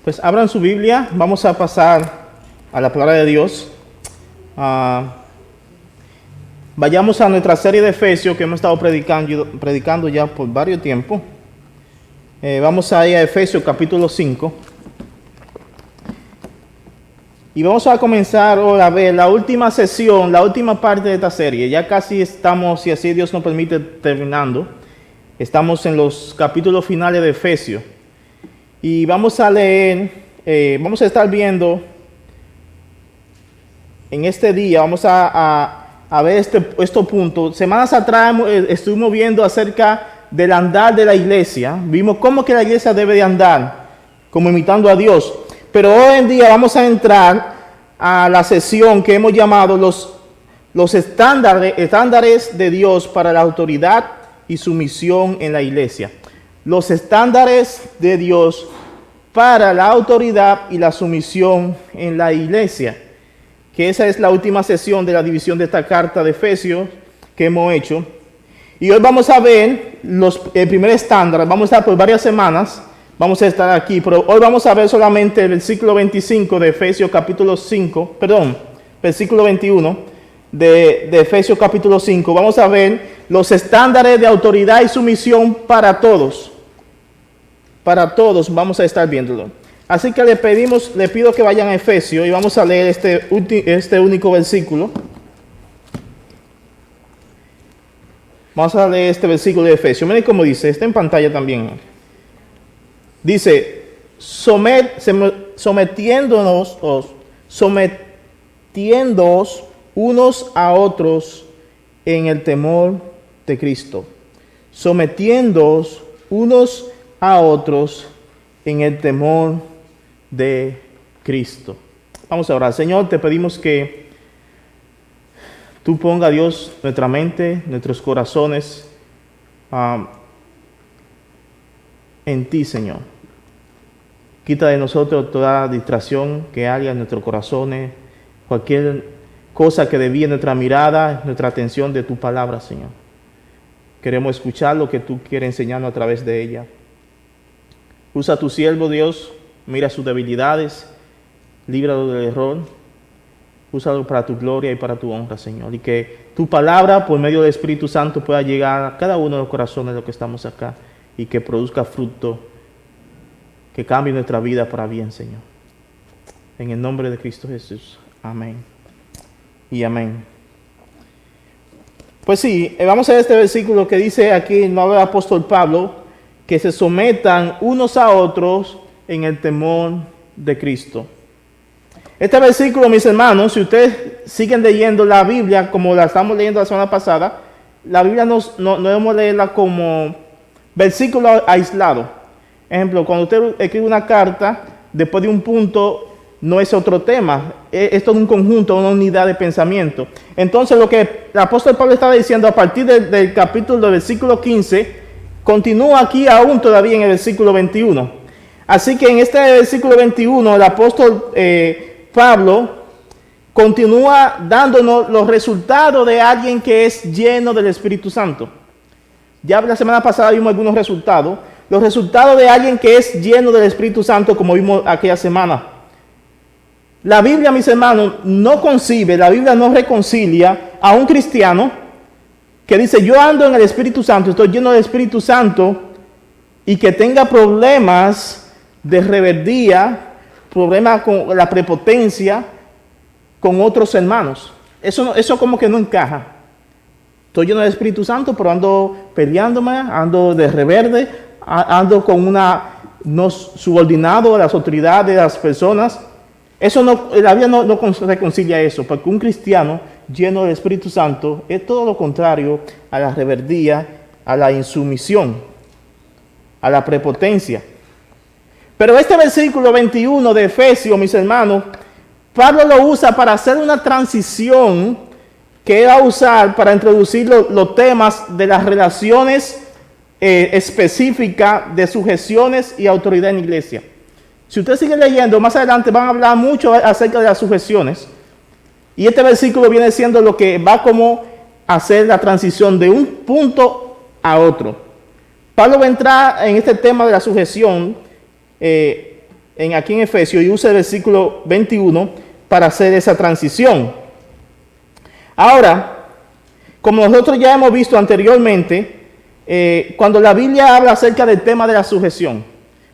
Pues abran su Biblia, vamos a pasar a la palabra de Dios. Vayamos a nuestra serie de Efesios que hemos estado predicando ya por varios tiempos. Vamos a ir a Efesios capítulo 5. Y vamos a comenzar hoy a ver la última sesión, la última parte de esta serie. Ya casi estamos, si así Dios nos permite, terminando. Estamos en los capítulos finales de Efesios. Y vamos a leer, vamos a estar viendo en este día, vamos a ver estos puntos. Semanas atrás estuvimos viendo acerca del andar de la iglesia. Vimos cómo que la iglesia debe de andar, como imitando a Dios. Pero hoy en día vamos a entrar a la sesión que hemos llamado los estándares de Dios para la autoridad y sumisión en la iglesia. Los estándares de Dios para la autoridad y la sumisión en la iglesia. Que esa es la última sesión de la división de esta carta de Efesios que hemos hecho. Y hoy vamos a ver el primer estándar. Vamos a estar por varias semanas. Vamos a estar aquí, pero hoy vamos a ver solamente el versículo 25 de Efesios capítulo 5. Versículo 21 de Efesios capítulo 5. Vamos a ver los estándares de autoridad y sumisión para todos. Para todos vamos a estar viéndolo. Así que le pido que vayan a Efesios y vamos a leer este único versículo. Vamos a leer este versículo de Efesios. Miren cómo dice, está en pantalla también. Dice, sometiéndoos unos a otros en el temor de Cristo. Sometiéndoos unos a otros en el temor de Cristo. Vamos a orar. Señor, te pedimos que tú ponga, Dios, nuestra mente, nuestros corazones en ti, Señor. Quita de nosotros toda distracción que haya en nuestros corazones, cualquier cosa que desvíe nuestra mirada, nuestra atención de tu palabra, Señor. Queremos escuchar lo que tú quieres enseñarnos a través de ella. Usa a tu siervo, Dios, mira sus debilidades, líbralo del error, úsalo para tu gloria y para tu honra, Señor. Y que tu palabra, por medio del Espíritu Santo, pueda llegar a cada uno de los corazones de los que estamos acá y que produzca fruto, que cambie nuestra vida para bien, Señor. En el nombre de Cristo Jesús. Amén. Y amén. Pues sí, vamos a ver este versículo que dice aquí el nuevo apóstol Pablo, que se sometan unos a otros en el temor de Cristo. Este versículo, mis hermanos, si ustedes siguen leyendo la Biblia como la estamos leyendo la semana pasada, la Biblia no debemos leerla como versículo aislado. Ejemplo, cuando usted escribe una carta, después de un punto, no es otro tema. Es todo un conjunto, una unidad de pensamiento. Entonces, lo que el apóstol Pablo estaba diciendo a partir del capítulo del versículo 15, continúa aquí aún todavía en el versículo 21. Así que en este versículo 21, el apóstol Pablo continúa dándonos los resultados de alguien que es lleno del Espíritu Santo. Ya la semana pasada vimos algunos resultados. Los resultados de alguien que es lleno del Espíritu Santo, como vimos aquella semana. La Biblia, mis hermanos, no concibe, la Biblia no reconcilia a un cristiano que dice, yo ando en el Espíritu Santo, estoy lleno del Espíritu Santo, y que tenga problemas de rebeldía, problemas con la prepotencia con otros hermanos. Eso como que no encaja. Estoy lleno del Espíritu Santo, pero ando peleándome, ando de rebelde, ando con no subordinado a las autoridades de las personas. La Biblia no reconcilia eso, porque un cristiano lleno del Espíritu Santo es todo lo contrario a la rebeldía, a la insumisión, a la prepotencia. Pero este versículo 21 de Efesios, mis hermanos, Pablo lo usa para hacer una transición que va a usar para introducir los temas de las relaciones específicas de sujeciones y autoridad en la iglesia. Si usted sigue leyendo, más adelante van a hablar mucho acerca de las sujeciones. Y este versículo viene siendo lo que va como a hacer la transición de un punto a otro. Pablo va a entrar en este tema de la sujeción aquí en Efesios y usa el versículo 21 para hacer esa transición. Ahora, como nosotros ya hemos visto anteriormente, cuando la Biblia habla acerca del tema de la sujeción,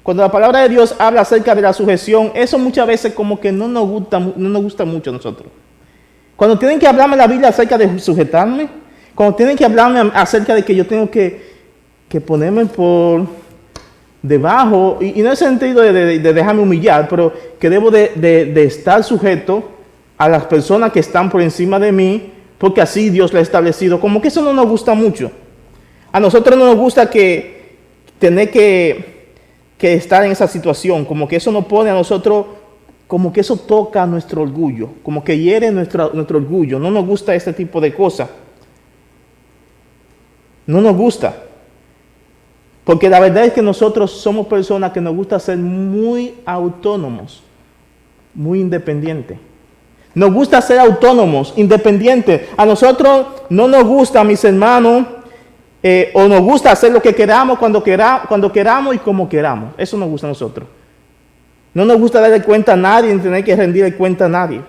cuando la palabra de Dios habla acerca de la sujeción, eso muchas veces como que no nos gusta mucho a nosotros. Cuando tienen que hablarme la Biblia acerca de sujetarme, cuando tienen que hablarme acerca de que yo tengo que ponerme por debajo, y no en el sentido de dejarme humillar, pero que debo de estar sujeto a las personas que están por encima de mí, porque así Dios lo ha establecido, como que eso no nos gusta mucho. A nosotros no nos gusta tener que estar en esa situación, como que eso nos pone a nosotros, como que eso toca nuestro orgullo, como que hiere nuestro orgullo. No nos gusta este tipo de cosas. No nos gusta. Porque la verdad es que nosotros somos personas que nos gusta ser muy autónomos, muy independientes. Nos gusta ser autónomos, independientes. A nosotros no nos gusta, mis hermanos, o nos gusta hacer lo que queramos, cuando queramos y como queramos. Eso nos gusta a nosotros. No nos gusta darle cuenta a nadie, ni tener que rendirle cuenta a nadie.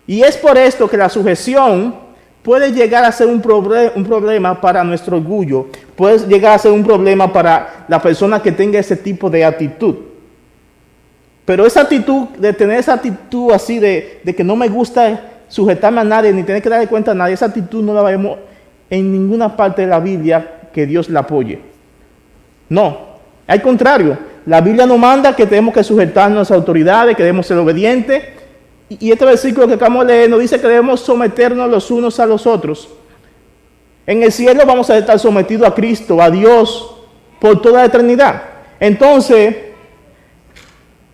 Y es por esto que la sujeción puede llegar a ser un problema para nuestro orgullo. Puede llegar a ser un problema para la persona que tenga ese tipo de actitud. Pero esa actitud, de tener esa actitud así de que no me gusta sujetarme a nadie, ni tener que darle cuenta a nadie, esa actitud no la vemos en ninguna parte de la Biblia que Dios la apoye. No, al contrario, la Biblia nos manda que tenemos que sujetarnos a las autoridades, que debemos ser obedientes. Y este versículo que acabamos de leer nos dice que debemos someternos los unos a los otros. En el cielo vamos a estar sometidos a Cristo, a Dios, por toda la eternidad. Entonces,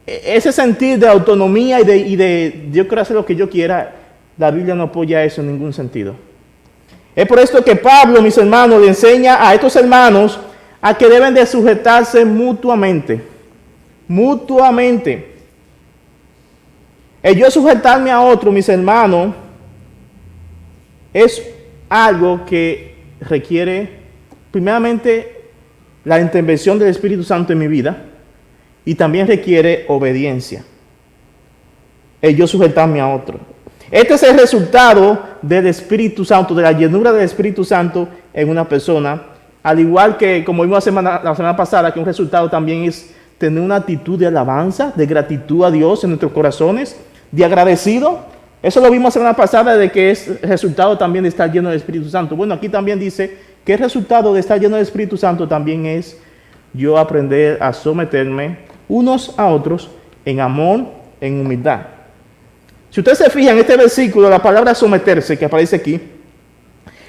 ese sentir de autonomía y de yo quiero hacer lo que yo quiera, la Biblia no apoya eso en ningún sentido. Es por esto que Pablo, mis hermanos, le enseña a estos hermanos a que deben de sujetarse mutuamente. Mutuamente. El yo sujetarme a otro, mis hermanos, es algo que requiere, primeramente, la intervención del Espíritu Santo en mi vida y también requiere obediencia. El yo sujetarme a otro. Este es el resultado del Espíritu Santo, de la llenura del Espíritu Santo en una persona, al igual que, como vimos la semana pasada, que un resultado también es tener una actitud de alabanza, de gratitud a Dios en nuestros corazones, de agradecido. Eso lo vimos la semana pasada, de que es resultado también de estar lleno del Espíritu Santo. Bueno, aquí también dice que el resultado de estar lleno del Espíritu Santo también es yo aprender a someterme unos a otros en amor, en humildad. Si ustedes se fijan en este versículo, la palabra someterse que aparece aquí,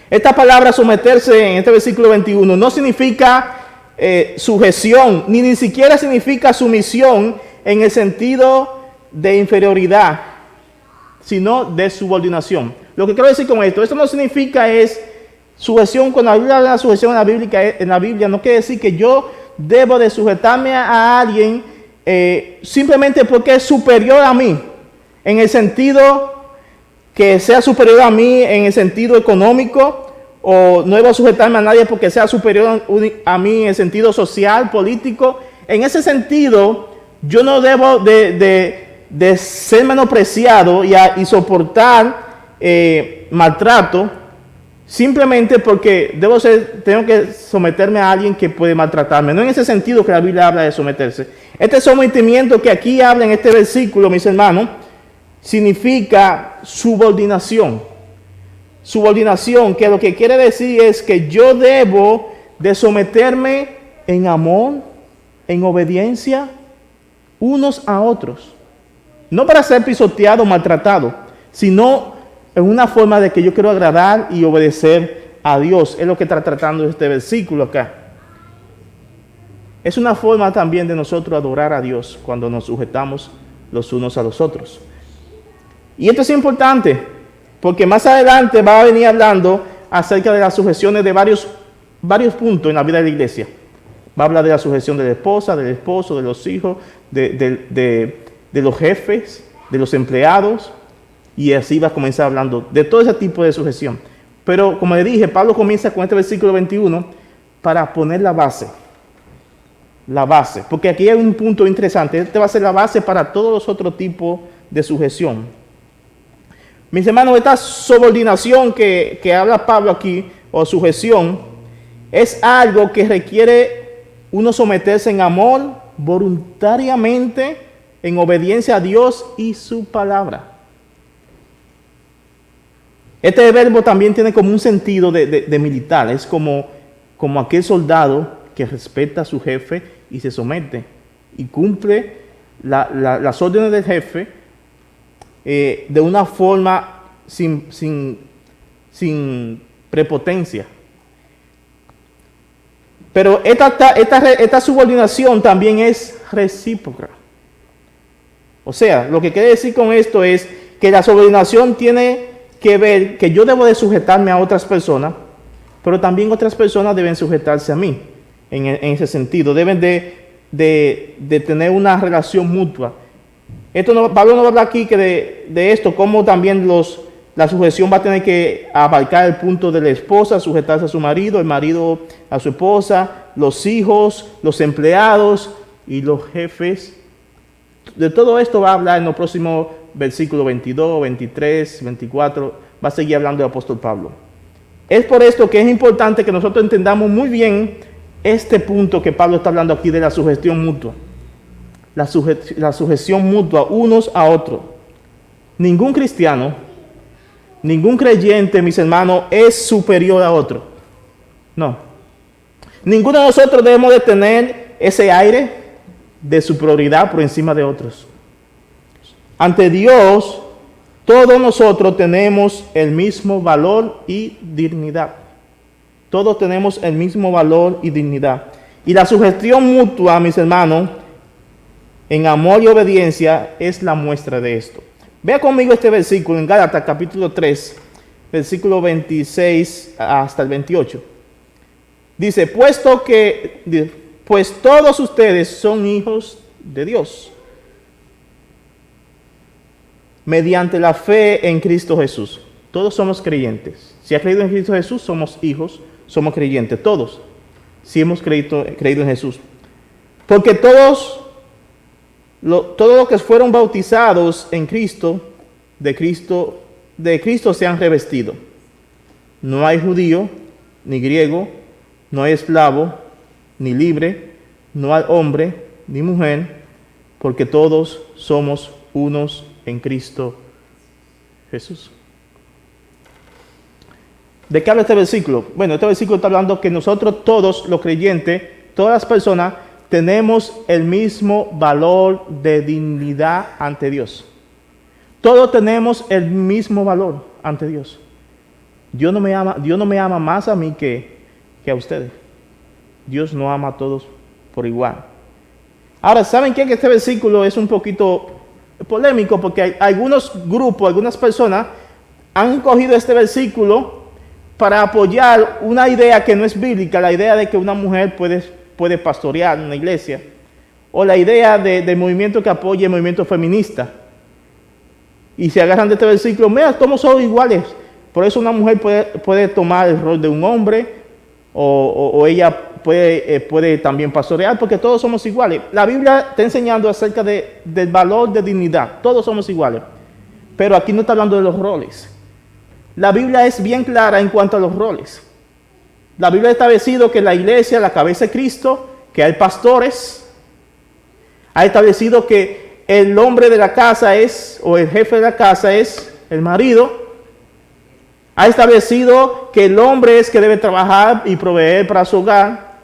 esta palabra someterse en este versículo 21 no significa sujeción, ni siquiera significa sumisión en el sentido de inferioridad, sino de subordinación. Lo que quiero decir con esto no significa es sujeción. Cuando la Biblia habla de sujeción en la Biblia no quiere decir que yo debo de sujetarme a alguien simplemente porque es superior a mí, en el sentido que sea superior a mí en el sentido económico, o no debo sujetarme a nadie porque sea superior a mí en el sentido social, político. En ese sentido, yo no debo de ser menospreciado y soportar maltrato simplemente porque tengo que someterme a alguien que puede maltratarme. No en ese sentido que la Biblia habla de someterse. Este sometimiento que aquí habla en este versículo, mis hermanos, significa subordinación. Subordinación, que lo que quiere decir es que yo debo de someterme en amor, en obediencia, unos a otros. No para ser pisoteado o maltratado, sino en una forma de que yo quiero agradar y obedecer a Dios. Es lo que está tratando este versículo acá. Es una forma también de nosotros adorar a Dios cuando nos sujetamos los unos a los otros. Y esto es importante, porque más adelante va a venir hablando acerca de las sujeciones de varios puntos en la vida de la iglesia. Va a hablar de la sujeción de la esposa, del esposo, de los hijos, de los jefes, de los empleados, y así va a comenzar hablando de todo ese tipo de sujeción. Pero como le dije, Pablo comienza con este versículo 21 para poner la base. la base, porque aquí hay un punto interesante. Este va a ser la base para todos los otros tipos de sujeción. Mis hermanos, esta subordinación que habla Pablo aquí, o sujeción, es algo que requiere uno someterse en amor, voluntariamente, en obediencia a Dios y su palabra. Este verbo también tiene como un sentido de militar, es como aquel soldado que respeta a su jefe y se somete y cumple las órdenes del jefe de una forma sin prepotencia. Pero esta subordinación también es recíproca. O sea, lo que quiere decir con esto es que la subordinación tiene que ver que yo debo de sujetarme a otras personas, pero también otras personas deben sujetarse a mí en ese sentido. Deben de tener una relación mutua. Pablo no va a hablar aquí que de esto, como también la sujeción va a tener que abarcar el punto de la esposa, sujetarse a su marido, el marido a su esposa, los hijos, los empleados y los jefes. De todo esto va a hablar en los próximos versículos 22, 23, 24. Va a seguir hablando el apóstol Pablo. Es por esto que es importante que nosotros entendamos muy bien este punto que Pablo está hablando aquí de la sujeción mutua. La sujeción mutua unos a otros. Ningún cristiano, ningún creyente, mis hermanos, es superior a otro. No. Ninguno de nosotros debemos de tener ese aire de superioridad por encima de otros. Ante Dios, todos nosotros tenemos el mismo valor y dignidad. Todos tenemos el mismo valor y dignidad. Y la sujeción mutua, mis hermanos, en amor y obediencia, es la muestra de esto. Vea conmigo este versículo en Gálatas capítulo 3, versículo 26 hasta el 28. Dice, pues todos ustedes son hijos de Dios, mediante la fe en Cristo Jesús. Todos somos creyentes. Si has creído en Cristo Jesús, somos hijos, somos creyentes, todos. Si hemos creído en Jesús. Porque todos los que fueron bautizados en Cristo, de Cristo se han revestido. No hay judío, ni griego, no hay esclavo, ni libre, no hay hombre, ni mujer, porque todos somos unos en Cristo Jesús. ¿De qué habla este versículo? Bueno, este versículo está hablando que nosotros todos, los creyentes, todas las personas, tenemos el mismo valor de dignidad ante Dios. Todos tenemos el mismo valor ante Dios. Dios no me ama más a mí que a ustedes. Dios no ama a todos por igual. Ahora, ¿saben qué? Que este versículo es un poquito polémico porque hay algunos grupos, algunas personas han cogido este versículo para apoyar una idea que no es bíblica, la idea de que una mujer puede pastorear en una iglesia, o la idea del movimiento que apoya el movimiento feminista. Y se agarran de este versículo, mira, todos somos iguales. Por eso una mujer puede tomar el rol de un hombre, o ella puede también pastorear, porque todos somos iguales. La Biblia está enseñando acerca del valor de dignidad. Todos somos iguales. Pero aquí no está hablando de los roles. La Biblia es bien clara en cuanto a los roles. La Biblia ha establecido que la iglesia, la cabeza de Cristo, que hay pastores. Ha establecido que el hombre de la casa o el jefe de la casa es el marido. Ha establecido que el hombre es que debe trabajar y proveer para su hogar.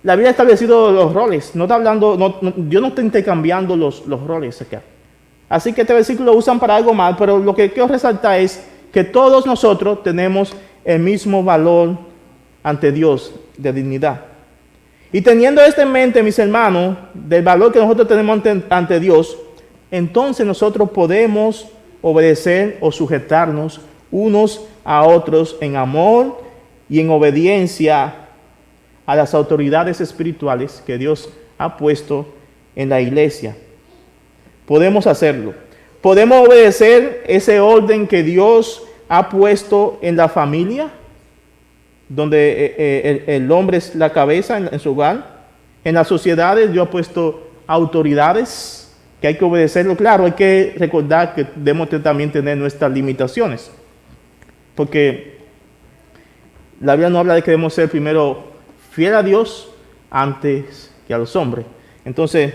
La Biblia ha establecido los roles. No está hablando, Dios no está intercambiando los roles acá. Así que este versículo lo usan para algo más, pero lo que quiero resaltar es que todos nosotros tenemos el mismo valor ante Dios de dignidad. Y teniendo esto en mente, mis hermanos, del valor que nosotros tenemos ante Dios, entonces nosotros podemos obedecer o sujetarnos unos a otros en amor y en obediencia a las autoridades espirituales que Dios ha puesto en la iglesia. Podemos hacerlo. Podemos obedecer ese orden que Dios ha puesto en la familia. donde el hombre es la cabeza en su hogar. En las sociedades Dios ha puesto autoridades que hay que obedecerlo. Claro, hay que recordar que debemos también tener nuestras limitaciones, porque la Biblia no habla de que debemos ser primero fiel a Dios antes que a los hombres. Entonces,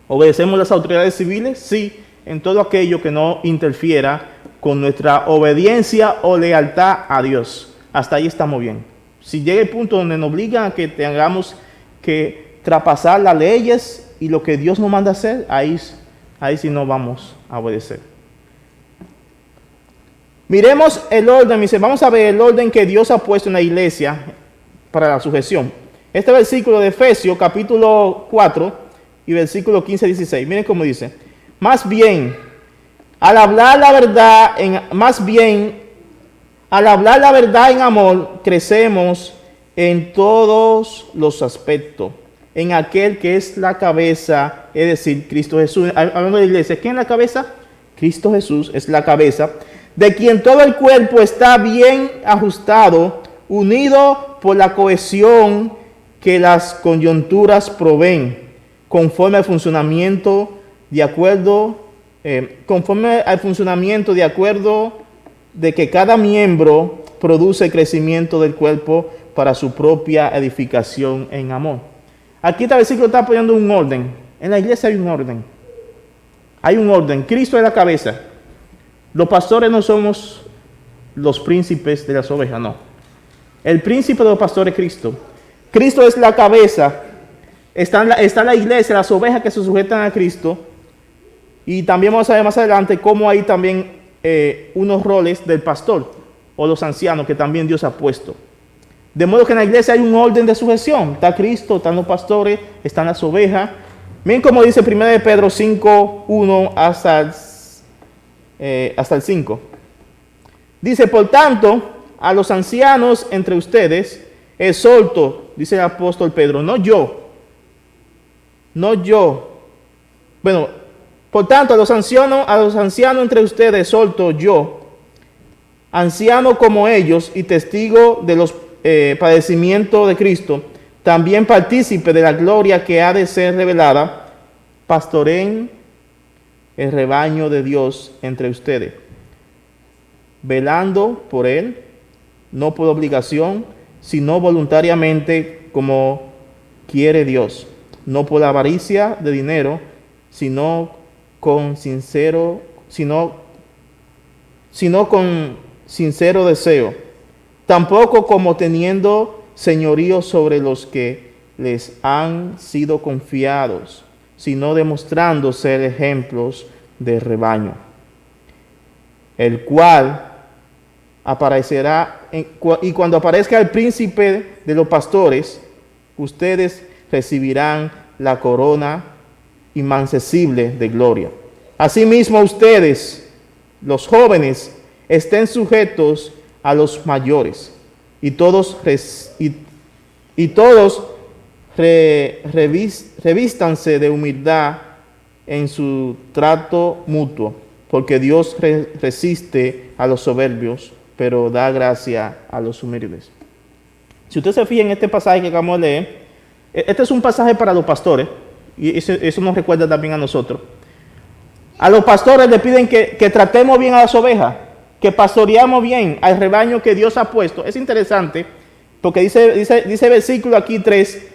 ¿obedecemos las autoridades civiles? Sí, en todo aquello que no interfiera con nuestra obediencia o lealtad a Dios. Hasta ahí estamos bien. Si llega el punto donde nos obligan a que tengamos que traspasar las leyes y lo que Dios nos manda hacer, ahí sí no vamos a obedecer. Miremos el orden, vamos a ver el orden que Dios ha puesto en la iglesia para la sujeción. Este versículo de Efesios, capítulo 4 y versículo 15-16. Miren cómo dice: Más bien, al hablar la verdad en amor, crecemos en todos los aspectos, en aquel que es la cabeza, es decir, Cristo Jesús. Hablando de la iglesia, ¿quién es la cabeza? Cristo Jesús es la cabeza, de quien todo el cuerpo está bien ajustado, unido por la cohesión que las coyunturas proveen, conforme al funcionamiento de acuerdo de que cada miembro produce el crecimiento del cuerpo para su propia edificación en amor. Aquí este versículo está poniendo un orden. En la iglesia hay un orden. Hay un orden. Cristo es la cabeza. Los pastores no somos los príncipes de las ovejas, no. El príncipe de los pastores es Cristo. Cristo es la cabeza. Está la iglesia, las ovejas que se sujetan a Cristo. Y también vamos a ver más adelante cómo hay también unos roles del pastor o los ancianos que también Dios ha puesto. De modo que en la iglesia hay un orden de sujeción. Está Cristo, están los pastores, están las ovejas. Miren como dice 1 de Pedro 5, 1 hasta el 5. Dice: Por tanto, a los ancianos entre ustedes exhorto, dice el apóstol Pedro, no yo. Bueno, por tanto, a los ancianos entre ustedes exhorto yo, anciano como ellos y testigo de los padecimientos de Cristo, también partícipe de la gloria que ha de ser revelada, pastoreen el rebaño de Dios entre ustedes, velando por él, no por obligación, sino voluntariamente, como quiere Dios, no por la avaricia de dinero, sino con sincero deseo, tampoco como teniendo señorío sobre los que les han sido confiados, sino demostrando ser ejemplos de rebaño, el cual aparecerá, y cuando aparezca el príncipe de los pastores, ustedes recibirán la corona inmancesible de gloria. Asimismo ustedes, los jóvenes, estén sujetos a los mayores, y todos revístanse de humildad en su trato mutuo, porque Dios resiste a los soberbios, pero da gracia a los humildes. Si usted se fija en este pasaje que acabamos de leer, este es un pasaje para los pastores, y eso nos recuerda también a nosotros. A los pastores le piden que tratemos bien a las ovejas, que pastoreamos bien al rebaño que Dios ha puesto. Es interesante, porque dice el versículo aquí 3,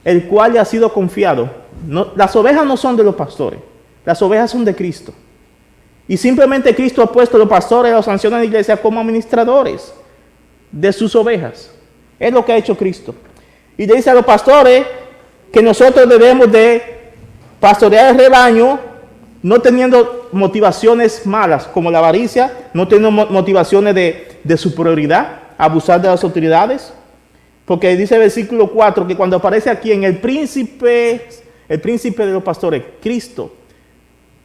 el cual le ha sido confiado. No, las ovejas no son de los pastores, las ovejas son de Cristo. Y simplemente Cristo ha puesto a los pastores, a los ancianos de la iglesia como administradores de sus ovejas. Es lo que ha hecho Cristo. Y le dice a los pastores que nosotros debemos de pastorear el rebaño, no teniendo motivaciones malas como la avaricia, no teniendo motivaciones de superioridad, abusar de las autoridades. Porque dice el versículo 4 que cuando aparece aquí en el príncipe de los pastores, Cristo,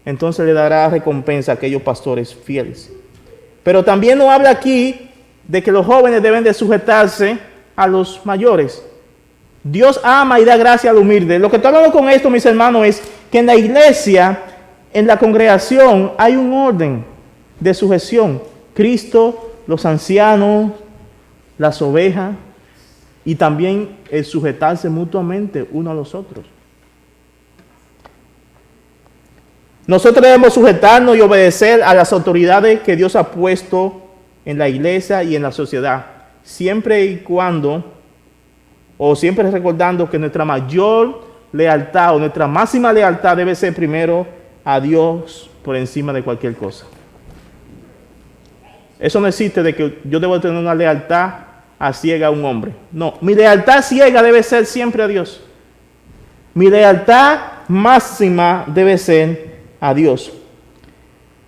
entonces le dará recompensa a aquellos pastores fieles. Pero también nos habla aquí de que los jóvenes deben de sujetarse a los mayores. Dios ama y da gracia al humilde. Lo que estoy hablando con esto, mis hermanos, es que en la iglesia, en la congregación, hay un orden de sujeción. Cristo, los ancianos, las ovejas y también el sujetarse mutuamente uno a los otros. Nosotros debemos sujetarnos y obedecer a las autoridades que Dios ha puesto en la iglesia y en la sociedad, siempre y cuando, o siempre recordando que nuestra mayor lealtad o nuestra máxima lealtad debe ser primero a Dios por encima de cualquier cosa. Eso no existe de que yo debo tener una lealtad a ciega a un hombre. No, mi lealtad ciega debe ser siempre a Dios. Mi lealtad máxima debe ser a Dios.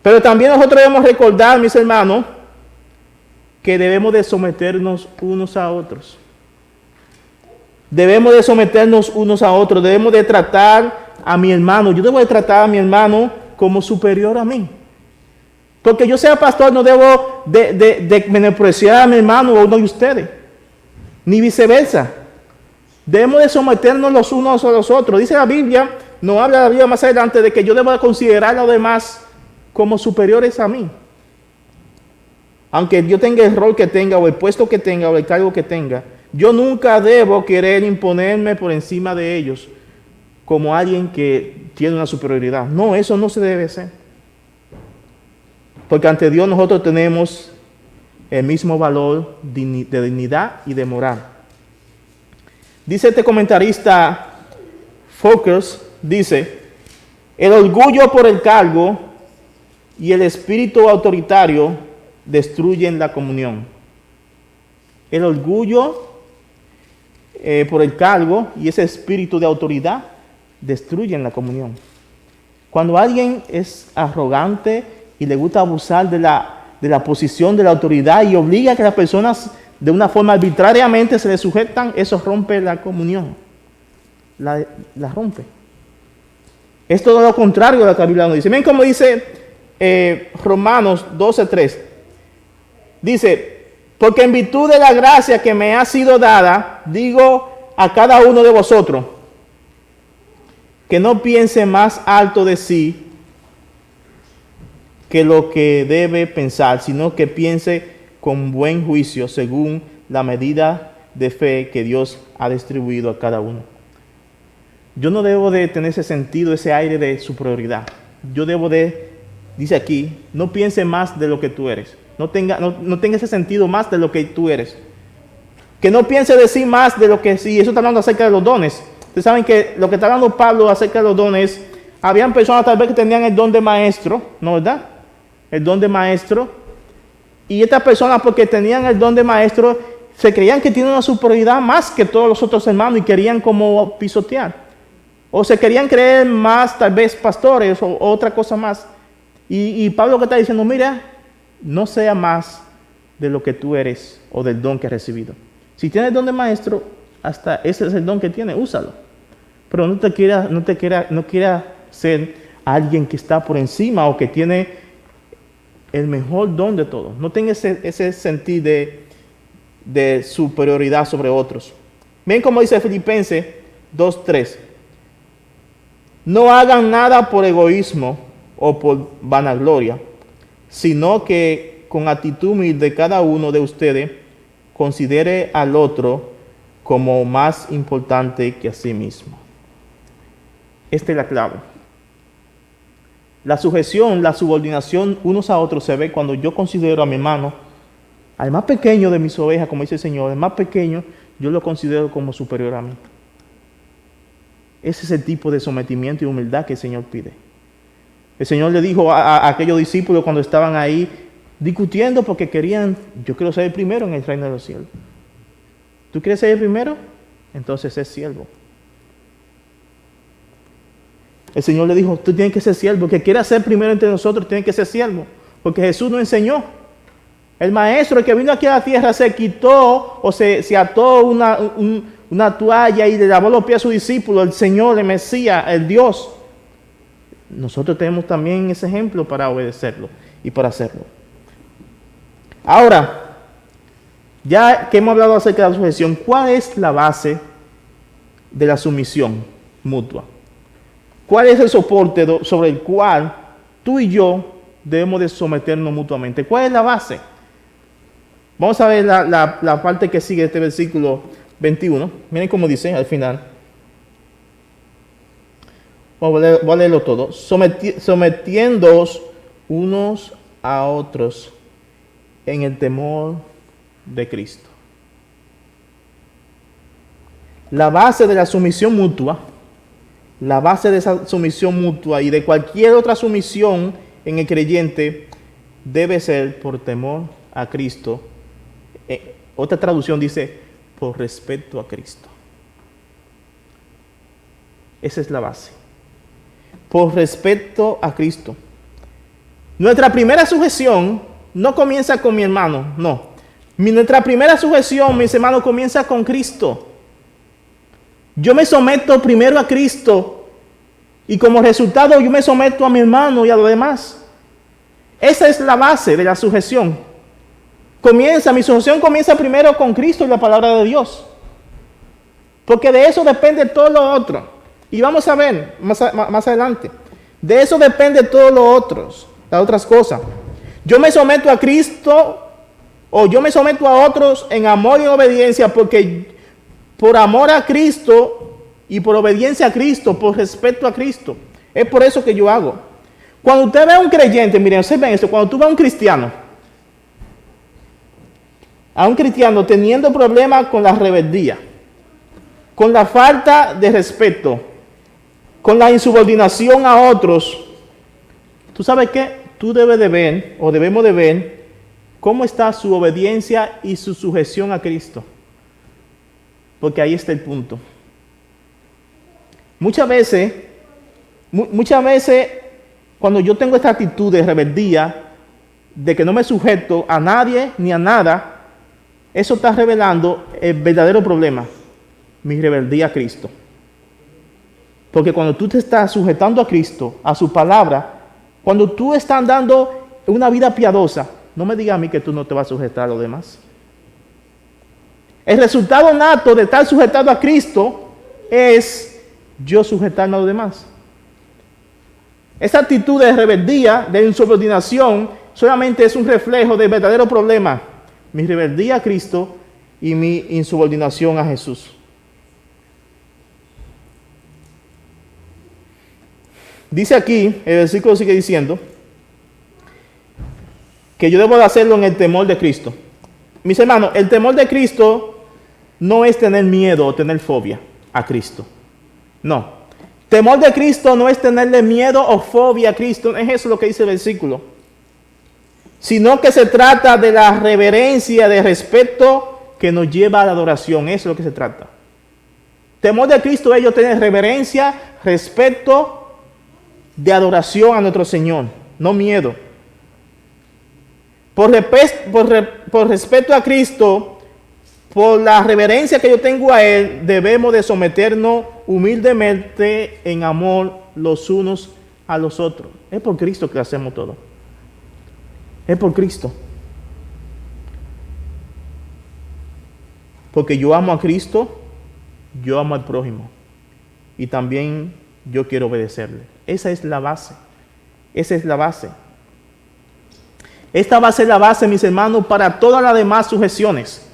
Pero también nosotros debemos recordar, mis hermanos, que debemos de someternos unos a otros. Debemos de someternos unos a otros. Debemos de tratar a mi hermano. Yo debo de tratar a mi hermano como superior a mí. Porque yo sea pastor, no debo de menospreciar a mi hermano o uno de ustedes. Ni viceversa. Debemos de someternos los unos a los otros. Dice la Biblia, nos habla la Biblia más adelante de que yo debo de considerar a los demás como superiores a mí. Aunque yo tenga el rol que tenga, o el puesto que tenga, o el cargo que tenga, yo nunca debo querer imponerme por encima de ellos como alguien que tiene una superioridad. No, eso no se debe hacer. Porque ante Dios nosotros tenemos el mismo valor de dignidad y de moral. Dice este comentarista Focus, dice, el orgullo por el cargo y el espíritu autoritario destruyen la comunión. El orgullo por el cargo y ese espíritu de autoridad destruyen la comunión. Cuando alguien es arrogante y le gusta abusar de la posición de la autoridad y obliga a que las personas de una forma arbitrariamente se le sujetan, eso rompe la comunión. La rompe. Es todo lo contrario de lo que la Biblia nos dice. Miren cómo dice Romanos 12:3. Dice, porque en virtud de la gracia que me ha sido dada, digo a cada uno de vosotros, que no piense más alto de sí que lo que debe pensar, sino que piense con buen juicio según la medida de fe que Dios ha distribuido a cada uno. Yo no debo de tener ese sentido, ese aire de superioridad. Yo debo de, dice aquí, no piense más de lo que tú eres. No tenga ese sentido más de lo que tú eres. Que no piense de sí más de lo que sí. Eso está hablando acerca de los dones. Ustedes saben que lo que está hablando Pablo acerca de los dones, habían personas tal vez que tenían el don de maestro, ¿no verdad? El don de maestro. Y estas personas, porque tenían el don de maestro, se creían que tienen una superioridad más que todos los otros hermanos y querían como pisotear. O se querían creer más, tal vez, pastores o otra cosa más. Y Pablo que está diciendo, mira, no sea más de lo que tú eres o del don que has recibido. Si tienes el don de maestro, hasta ese es el don que tienes, úsalo. Pero no quiera ser alguien que está por encima o que tiene el mejor don de todos. No tenga ese sentido de superioridad sobre otros. Ven como dice Filipenses 2:3. No hagan nada por egoísmo o por vanagloria, sino que con actitud humilde cada uno de ustedes considere al otro como más importante que a sí mismo. Esta es la clave. La sujeción, la subordinación unos a otros se ve cuando yo considero a mi hermano, al más pequeño de mis ovejas, como dice el Señor, el más pequeño, yo lo considero como superior a mí. Ese es el tipo de sometimiento y humildad que el Señor pide. El Señor le dijo a aquellos discípulos cuando estaban ahí discutiendo porque querían, yo quiero ser el primero en el reino de los cielos. ¿Tú quieres ser el primero? Entonces es siervo. El Señor le dijo, tú tienes que ser siervo. El que quiera ser primero entre nosotros tiene que ser siervo. Porque Jesús nos enseñó. El maestro, el que vino aquí a la tierra, se quitó o se ató una toalla y le lavó los pies a su discípulo, el Señor, el Mesías, el Dios. Nosotros tenemos también ese ejemplo para obedecerlo y para hacerlo. Ahora, ya que hemos hablado acerca de la sujeción, ¿cuál es la base de la sumisión mutua? ¿Cuál es el soporte sobre el cual tú y yo debemos de someternos mutuamente? ¿Cuál es la base? Vamos a ver la parte que sigue este versículo 21. Miren cómo dice al final. Voy a leerlo todo. Sometiéndoos unos a otros en el temor de Cristo. La base de la sumisión mutua, la base de esa sumisión mutua y de cualquier otra sumisión en el creyente debe ser por temor a Cristo. Otra traducción dice, por respeto a Cristo. Esa es la base. Por respeto a Cristo. Nuestra primera sujeción no comienza con mi hermano, no. Nuestra primera sujeción, mis hermanos, comienza con Cristo. Yo me someto primero a Cristo y como resultado yo me someto a mi hermano y a los demás. Esa es la base de la sujeción. Mi sujeción comienza primero con Cristo y la palabra de Dios. Porque de eso depende todo lo otro. Y vamos a ver más adelante. De eso depende todo lo otro, las otras cosas. Yo me someto a Cristo o yo me someto a otros en amor y obediencia porque por amor a Cristo y por obediencia a Cristo, por respeto a Cristo. Es por eso que yo hago. Cuando usted ve a un creyente, miren, observen esto, cuando tú ves a un cristiano teniendo problemas con la rebeldía, con la falta de respeto, con la insubordinación a otros, ¿tú sabes qué? Tú debes de ver, o debemos de ver, cómo está su obediencia y su sujeción a Cristo. Porque ahí está el punto. Muchas veces, cuando yo tengo esta actitud de rebeldía, de que no me sujeto a nadie ni a nada, eso está revelando el verdadero problema, mi rebeldía a Cristo. Porque cuando tú te estás sujetando a Cristo, a su palabra, cuando tú estás dando una vida piadosa, no me digas a mí que tú no te vas a sujetar a los demás. El resultado nato de estar sujetado a Cristo es yo sujetarme a los demás. Esa actitud de rebeldía, de insubordinación, solamente es un reflejo del verdadero problema. Mi rebeldía a Cristo y mi insubordinación a Jesús. Dice aquí, el versículo sigue diciendo, que yo debo de hacerlo en el temor de Cristo. Mis hermanos, el temor de Cristo no es tener miedo o tener fobia a Cristo. No. Temor de Cristo no es tenerle miedo o fobia a Cristo. No es eso lo que dice el versículo. Sino que se trata de la reverencia, de respeto que nos lleva a la adoración. Eso es lo que se trata. Temor de Cristo es yo tener reverencia, respeto, de adoración a nuestro Señor, no miedo. Por respeto a Cristo, por la reverencia que yo tengo a Él, debemos de someternos humildemente en amor los unos a los otros. Es por Cristo que hacemos todo. Es por Cristo. Porque yo amo a Cristo, yo amo al prójimo. Y también yo quiero obedecerle. Esa es la base. Esa es la base. Esta va a ser la base, mis hermanos, para todas las demás sujeciones.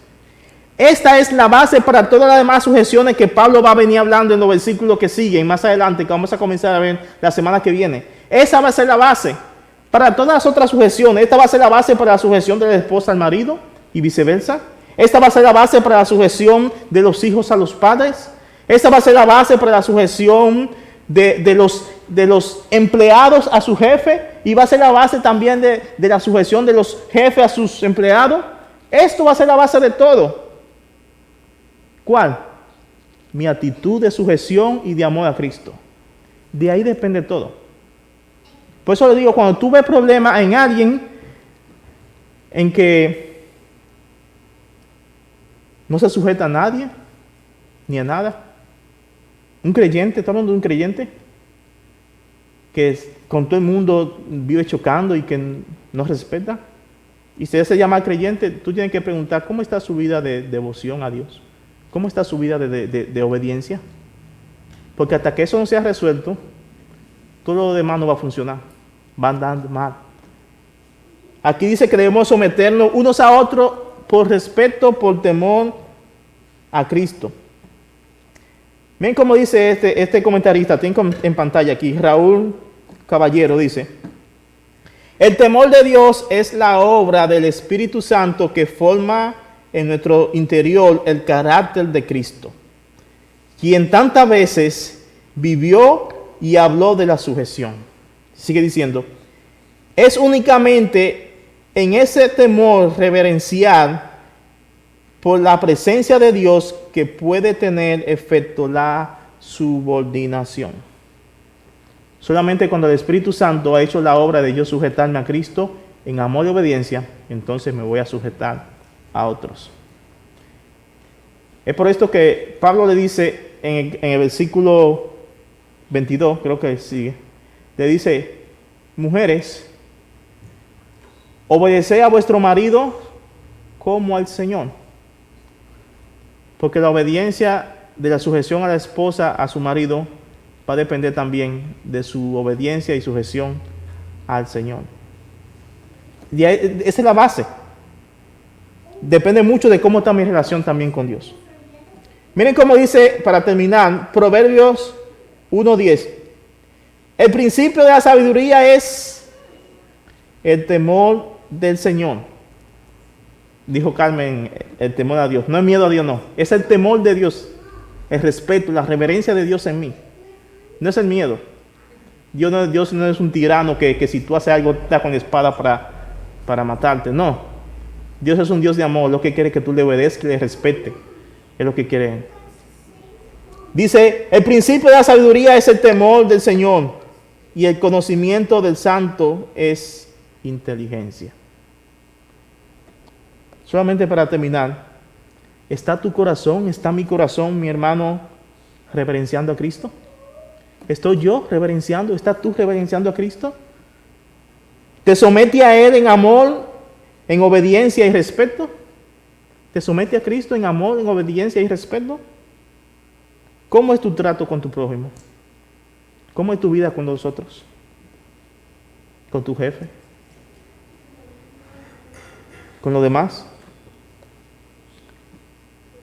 Esta es la base para todas las demás sujeciones que Pablo va a venir hablando en los versículos que siguen más adelante, que vamos a comenzar a ver la semana que viene. Esa va a ser la base para todas las otras sujeciones. Esta va a ser la base para la sujeción de la esposa al marido y viceversa. Esta va a ser la base para la sujeción de los hijos a los padres. Esta va a ser la base para la sujeción de los empleados a su jefe, y va a ser la base también de la sujeción de los jefes a sus empleados. Esto va a ser la base de todo. ¿Cuál? Mi actitud de sujeción y de amor a Cristo. De ahí depende todo. Por eso le digo, cuando tú ves problemas en alguien en que no se sujeta a nadie ni a nada, un creyente, estamos hablando de un creyente que con todo el mundo vive chocando y que no respeta, y si se llama creyente, tú tienes que preguntar cómo está su vida de devoción a Dios, cómo está su vida de obediencia, porque hasta que eso no sea resuelto, todo lo demás no va a funcionar, va a andar mal. Aquí dice que debemos someternos unos a otros por respeto, por temor a Cristo. Ven cómo dice este comentarista, tengo en pantalla aquí, Raúl Caballero dice: el temor de Dios es la obra del Espíritu Santo que forma en nuestro interior el carácter de Cristo, quien tantas veces vivió y habló de la sujeción. Sigue diciendo: es únicamente en ese temor reverencial por la presencia de Dios que puede tener efecto la subordinación. Solamente cuando el Espíritu Santo ha hecho la obra de yo sujetarme a Cristo en amor y obediencia, entonces me voy a sujetar a otros. Es por esto que Pablo le dice en el versículo 22, creo que sigue, le dice: mujeres, obedeced a vuestro marido como al Señor. Porque la obediencia de la sujeción a la esposa, a su marido, va a depender también de su obediencia y sujeción al Señor. Y esa es la base. Depende mucho de cómo está mi relación también con Dios. Miren cómo dice, para terminar, Proverbios 1:10. El principio de la sabiduría es el temor del Señor. Dijo Carmen, el temor a Dios. No es miedo a Dios, no. Es el temor de Dios. El respeto, la reverencia de Dios en mí. No es el miedo. Dios no es un tirano que si tú haces algo está con la espada para matarte. No. Dios es un Dios de amor. Lo que quiere es que tú le obedezcas y le respete. Es lo que quiere. Dice, el principio de la sabiduría es el temor del Señor. Y el conocimiento del Santo es inteligencia. Solamente para terminar, ¿está tu corazón, está mi corazón, mi hermano, reverenciando a Cristo? ¿Estoy yo reverenciando? ¿Estás tú reverenciando a Cristo? ¿Te somete a Él en amor, en obediencia y respeto? ¿Te somete a Cristo en amor, en obediencia y respeto? ¿Cómo es tu trato con tu prójimo? ¿Cómo es tu vida con los otros? ¿Con tu jefe? ¿Con los demás?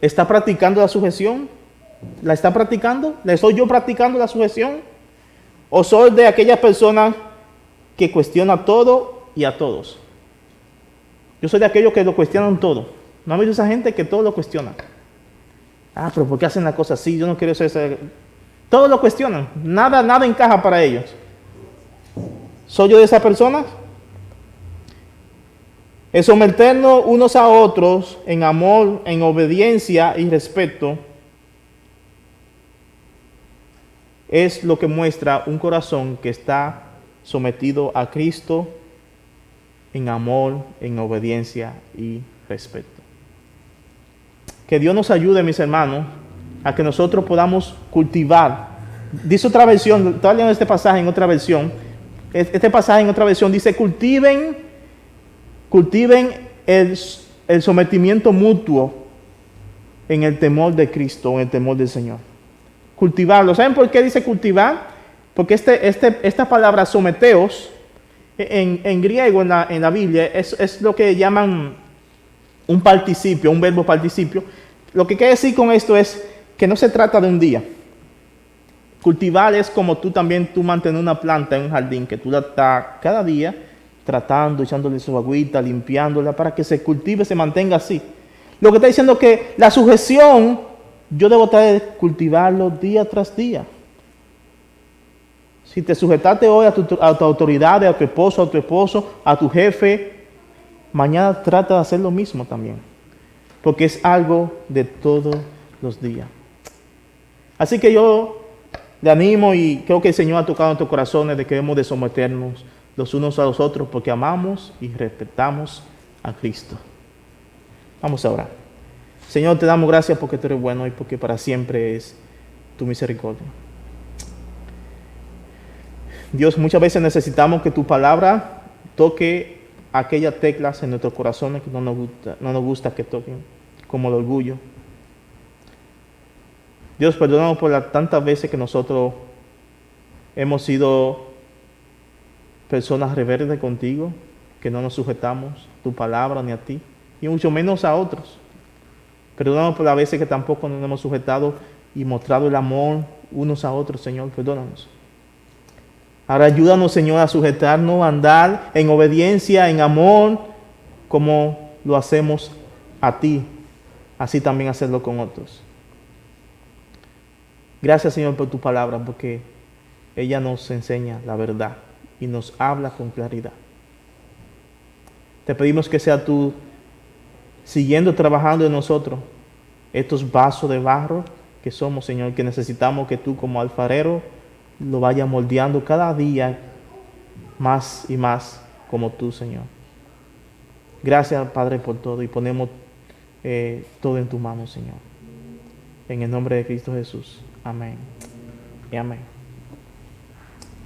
¿Está practicando la sujeción? ¿La está practicando? ¿La estoy yo practicando la sujeción? ¿O soy de aquellas personas que cuestiona todo y a todos? Yo soy de aquellos que lo cuestionan todo. ¿No ha habido esa gente que todo lo cuestiona? Ah, pero ¿por qué hacen la cosa así? Yo no quiero ser ese. Todo lo cuestionan. Nada encaja para ellos. ¿Soy yo de esas personas? El someternos unos a otros en amor, en obediencia y respeto es lo que muestra un corazón que está sometido a Cristo en amor, en obediencia y respeto. Que Dios nos ayude, mis hermanos, a que nosotros podamos cultivar. Dice otra versión, estaba leyendo este pasaje en otra versión. Este pasaje en otra versión dice: cultiven el sometimiento mutuo en el temor de Cristo, en el temor del Señor. Cultivarlo. ¿Saben por qué dice cultivar? Porque esta palabra someteos, en griego, en la Biblia, es lo que llaman un participio, un verbo participio. Lo que quiere decir con esto es que no se trata de un día. Cultivar es como tú mantener una planta en un jardín, que tú la estás cada día tratando, echándole su agüita, limpiándola, para que se cultive, se mantenga así. Lo que está diciendo es que la sujeción, yo debo cultivarlo día tras día. Si te sujetaste hoy a tu autoridad, a tu esposo, a tu jefe, mañana trata de hacer lo mismo también. Porque es algo de todos los días. Así que yo le animo, y creo que el Señor ha tocado nuestros corazones, de que debemos de someternos los unos a los otros porque amamos y respetamos a Cristo. Vamos a orar. Señor, te damos gracias porque tú eres bueno y porque para siempre es tu misericordia. Dios, muchas veces necesitamos que tu palabra toque aquellas teclas en nuestros corazones que no nos gusta que toquen, como el orgullo. Dios, perdónanos por las tantas veces que nosotros hemos sido personas rebeldes contigo, que no nos sujetamos a tu palabra ni a ti. y mucho menos a otros. Perdónanos por las veces que tampoco nos hemos sujetado y mostrado el amor unos a otros, Señor, perdónanos. Ahora ayúdanos, Señor, a sujetarnos, a andar en obediencia, en amor, como lo hacemos a ti, así también hacerlo con otros. Gracias, Señor, por tu palabra, porque ella nos enseña la verdad y nos habla con claridad. Te pedimos que sea tú siguiendo trabajando en nosotros estos vasos de barro que somos, Señor, que necesitamos que tú como alfarero lo vayas moldeando cada día más y más como tú, Señor. Gracias, Padre, por todo y ponemos todo en tu mano, Señor. En el nombre de Cristo Jesús. Amén. Y amén.